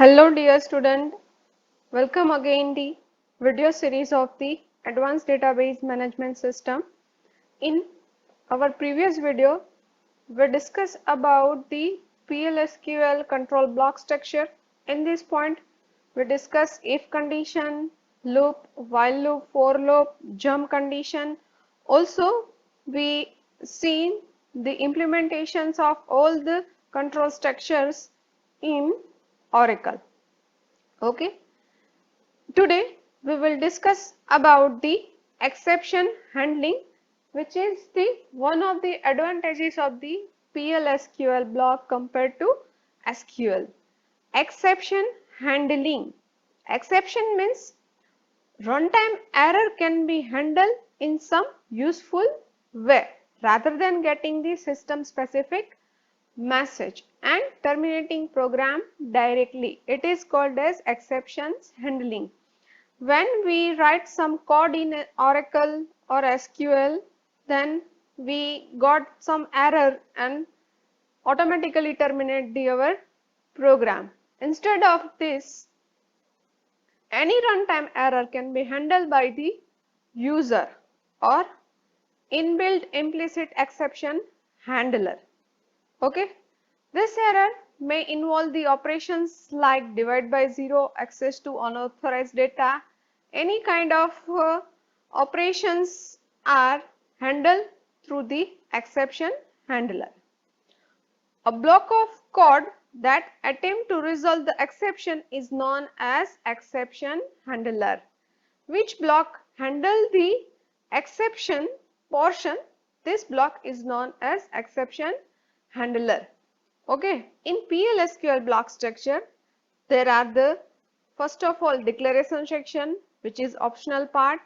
Hello dear student, welcome again the video series of the Advanced Database Management System. In our previous video, we discussed about the PLSQL control block structure. In this point, we discussed if condition, loop, while loop, for loop, jump condition. Also, we seen the implementations of all the control structures in Oracle. Okay. Today we will discuss about the exception handling, which is the one of the advantages of the PLSQL block compared to SQL. Exception handling. Exception means runtime error can be handled in some useful way rather than getting the system specific message and terminating program directly. It is called as exceptions handling. When we write some code in Oracle or SQL, then we got some error and automatically terminate our program. Instead of this, any runtime error can be handled by the user or inbuilt implicit exception handler. Okay, this error may involve the operations like divide by zero, access to unauthorized data. Any kind of operations are handled through the exception handler. A block of code that attempt to resolve the exception is known as exception handler. Which block handle the exception portion? This block is known as exception handler. Okay, in PLSQL block structure, there are the first of all declaration section, which is optional part.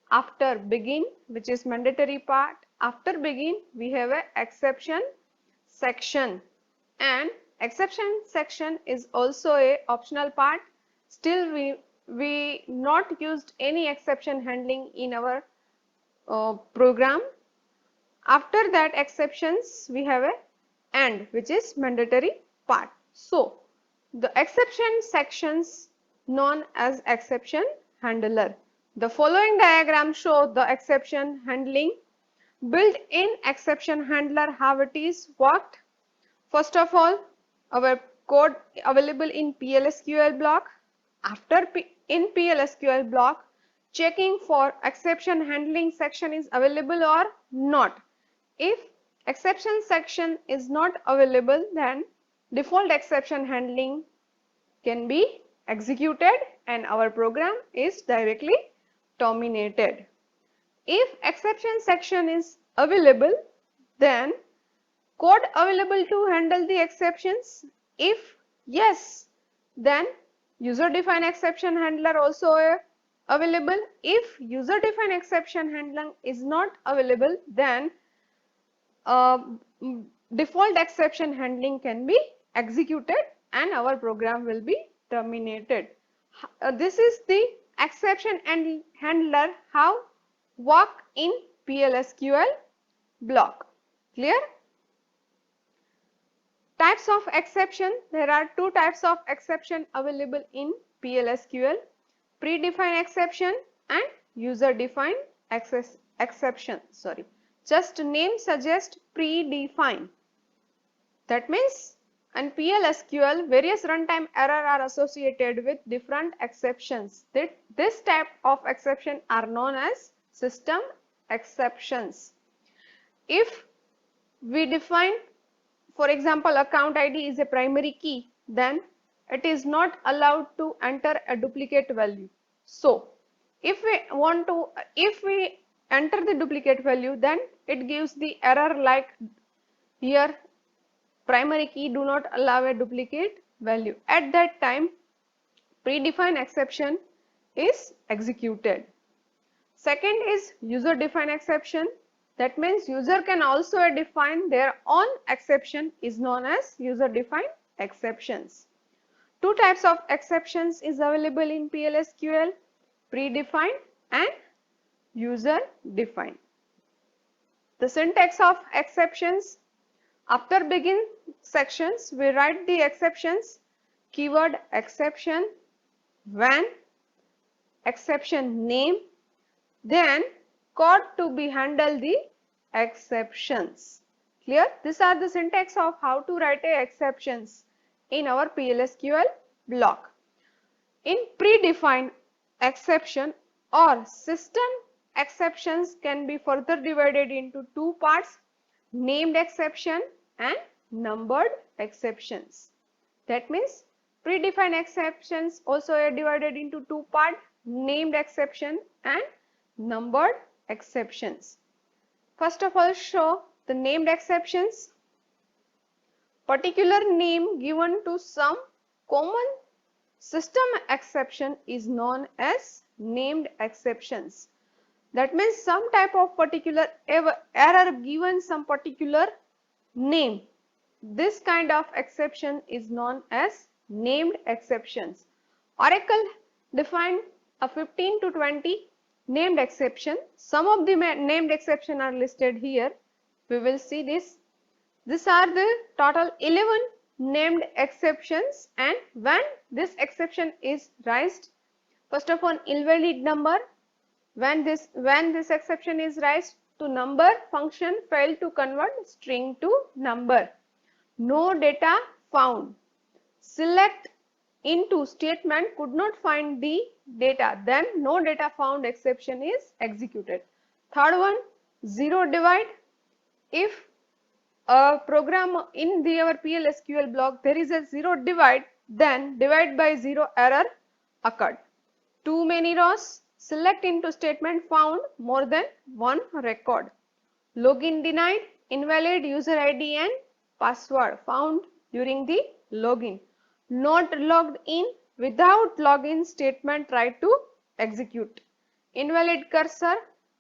After begin, which is mandatory part. After begin, we have a exception section, and exception section is also a optional part. Still, we not used any exception handling in our program. After that exceptions, we have a and, which is mandatory part. So, the exception sections known as exception handler. The following diagram show the exception handling. Built-in exception handler, how it is worked. First of all, our code available in PLSQL block. After in PLSQL block, checking for exception handling section is available or not. If exception section is not available, then default exception handling can be executed and our program is directly terminated. If exception section is available, then code available to handle the exceptions. If yes, then user defined exception handler also available. If user defined exception handling is not available, then default exception handling can be executed and our program will be terminated. This is the exception and handler how work in PLSQL block. Clear? Types of exception. There are two types of exception available in PLSQL: predefined exception and user defined exception. Sorry. Just name suggests predefined. That means in PLSQL, various runtime errors are associated with different exceptions. This type of exception are known as system exceptions. If we define, for example, account ID is a primary key, then it is not allowed to enter a duplicate value. So, if we enter the duplicate value, then it gives the error like here primary key do not allow a duplicate value. At that time, predefined exception is executed. Second is user defined exception. That means user can also define their own exception, is known as user defined exceptions. Two types of exceptions is available in PLSQL: predefined and user defined. The syntax of exceptions: after begin sections, we write the exceptions. keyword exception, when, exception name, then code to be handle the exceptions. Clear? These are the syntax of how to write a exceptions in our PLSQL block. In predefined exception or system exceptions can be further divided into two parts, named exception and numbered exceptions. That means predefined exceptions also are divided into two parts, named exception and numbered exceptions. First of all, show the named exceptions. Particular name given to some common system exception is known as named exceptions. That means some type of particular error given some particular name. This kind of exception is known as named exceptions. Oracle defined a 15 to 20 named exception. Some of the named exception are listed here. We will see this. These are the total 11 named exceptions, and when this exception is raised, first of all, invalid number. When this exception is raised to number, function failed to convert string to number. No data found. Select into statement could not find the data, then no data found exception is executed. Third one, zero divide. If a program in our PLSQL block there is a zero divide, then divide by zero error occurred. Too many rows. Select into statement found more than one record. Login denied. Invalid user ID and password found during the login. Not logged in. Without login statement tried to execute. Invalid cursor.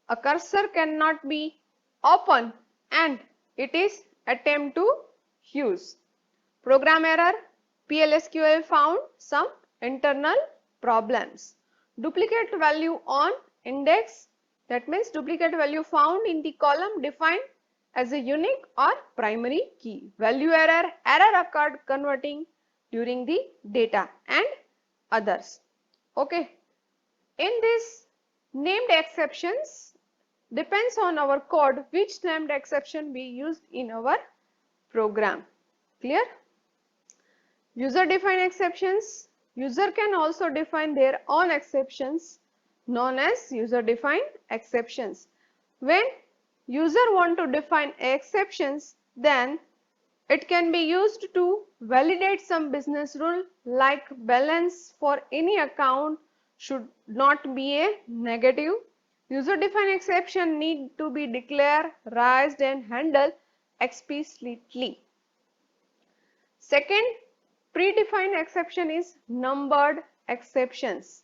A cursor cannot be open and it is attempt to use. Program error. PLSQL found some internal problems. Duplicate value on index. That means duplicate value found in the column defined as a unique or primary key. Value error. Error occurred converting during the data and others. Okay. In this named exceptions depends on our code which named exception we used in our program. Clear? User defined exceptions. User can also define their own exceptions known as user defined exceptions. When user want to define exceptions, then it can be used to validate some business rule like balance for any account should not be a negative. User defined exception need to be declared, raised and handled explicitly. Second predefined exception is numbered exceptions.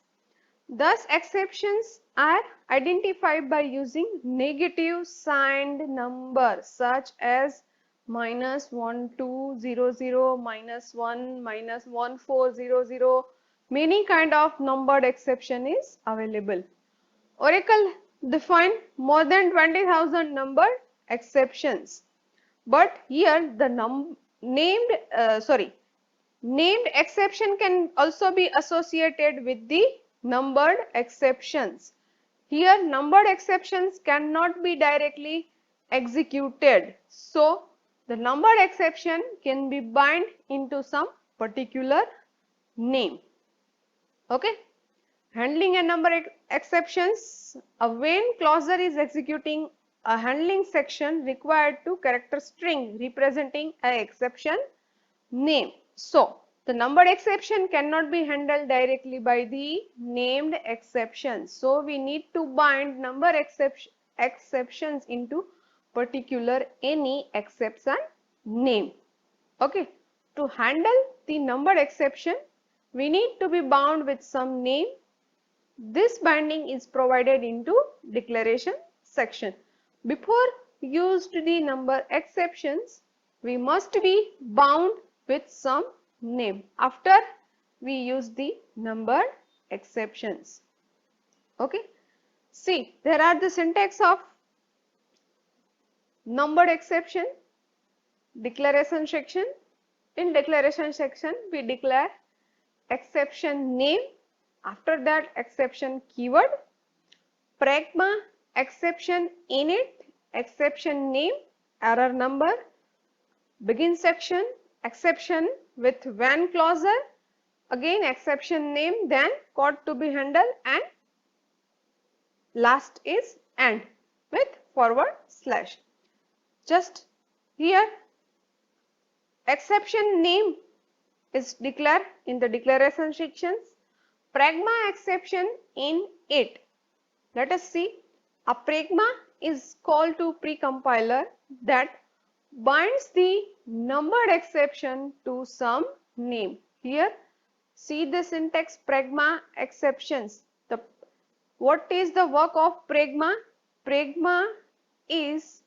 Thus exceptions are identified by using negative signed number such as -1200, -1, -1400. Many kind of numbered exception is available. Oracle defined more than 20,000 numbered exceptions. But here the named exception can also be associated with the numbered exceptions. Here numbered exceptions cannot be directly executed. So the numbered exception can be bind into some particular name. Okay. Handling a number exceptions. When closure is executing, a handling section required to character string representing an exception name. So the numbered exception cannot be handled directly by the named exceptions. So we need to bind number exceptions into particular any exception name. Okay. To handle the numbered exception, we need to be bound with some name. This binding is provided into declaration section. Before used the number exceptions, we must be bound with some name. After we use the number exceptions. Okay. See, there are the syntax of numbered exception, declaration section. In declaration section, we declare exception name, after that exception keyword, pragma exception init, exception name, error number, begin section, exception with when clauser, again exception name, then code to be handled, and last is end with forward slash. Just here exception name is declared in the declaration sections, pragma exception in it. Let us see, a pragma is called to precompiler that binds the numbered exception to some name. Here see the syntax, pragma exceptions. What is the work of pragma? Pragma is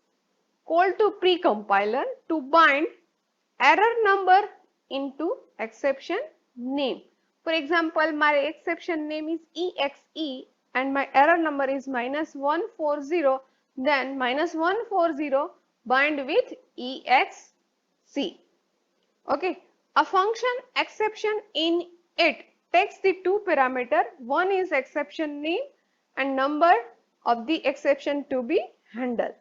called to precompiler to bind error number into exception name. For example, my exception name is exe and my error number is -140, then -140 bind with exe. Okay, a function exception in it takes the two parameter, one is exception name and number of the exception to be handled.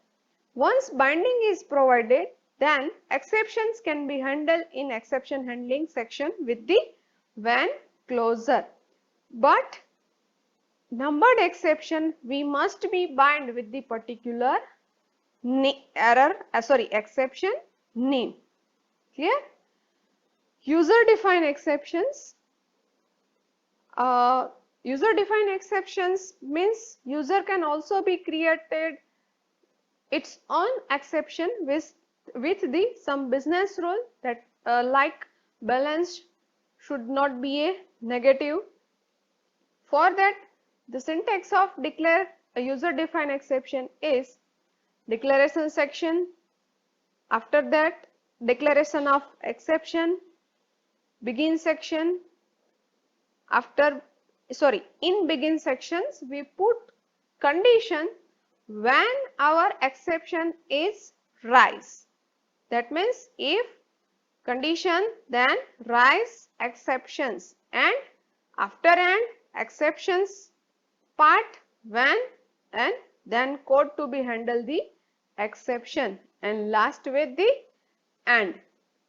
Once binding is provided, then exceptions can be handled in exception handling section with the when clauser. But numbered exception we must be bind with the particular exception name. Clear? User defined exceptions. User defined exceptions means user can also be created its own exception with the some business rule that like balance should not be a negative. For that, the syntax of declare a user defined exception is declaration section, after that declaration of exception, begin section, in begin sections we put condition when our exception is rise. That means if condition, then rise exceptions, and after and exceptions part when, and then code to be handle the exception, and last with the and.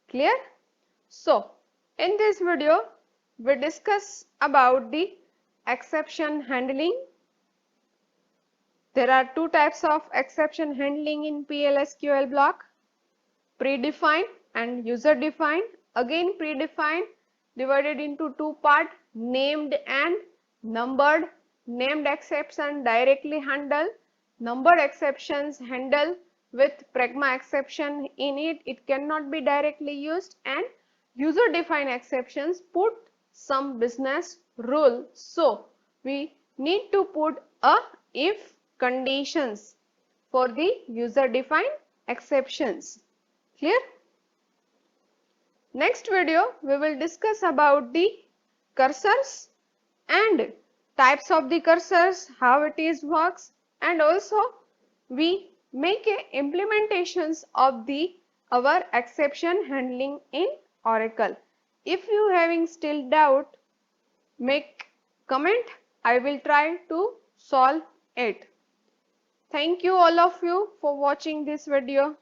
Clear? So in this video we discuss about the exception handling. There are two types of exception handling in PLSQL block, predefined and user defined. Again predefined divided into two parts, named and numbered. Named exception directly handle, numbered exceptions handle with pragma exception in it, it cannot be directly used, and user defined exceptions put some business rule. So we need to put a if conditions for the user defined exceptions. Clear? Next video we will discuss about the cursors and types of the cursors, how it is works, and also we make a implementations of the our exception handling in Oracle. If you having still doubt, make comment, I will try to solve it. Thank you all of you for watching this video.